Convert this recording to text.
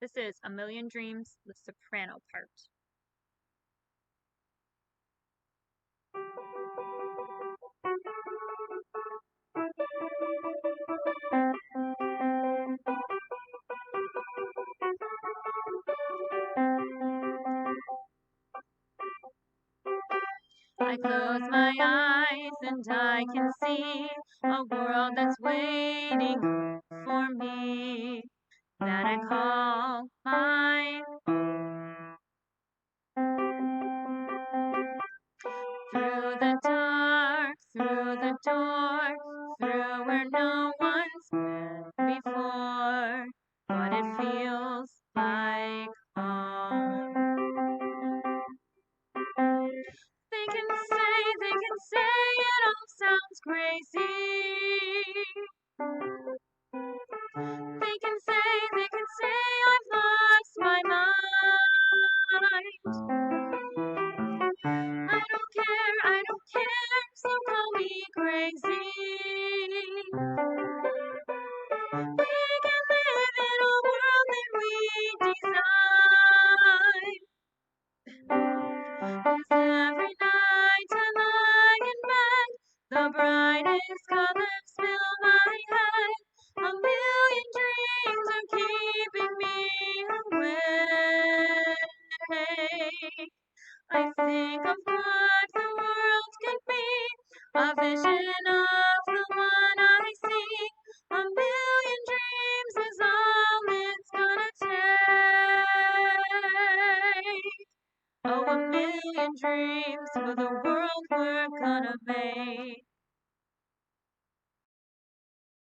This is A Million Dreams, the soprano part. I close my eyes and I can see a world that's waiting for me, that I call my own. Through the dark, through the door, through where no one's been before, but it feels like home. They can say it all sounds crazy. They can say I've lost my mind. I don't care, so call me crazy. We can live in a world that we design. 'Cause every night I lie in bed, the brightest colors fill my head. A million dreams are keeping me awake. I think of what the world could be, a vision of the one I see. A million dreams is all it's gonna take. Oh, a million dreams for the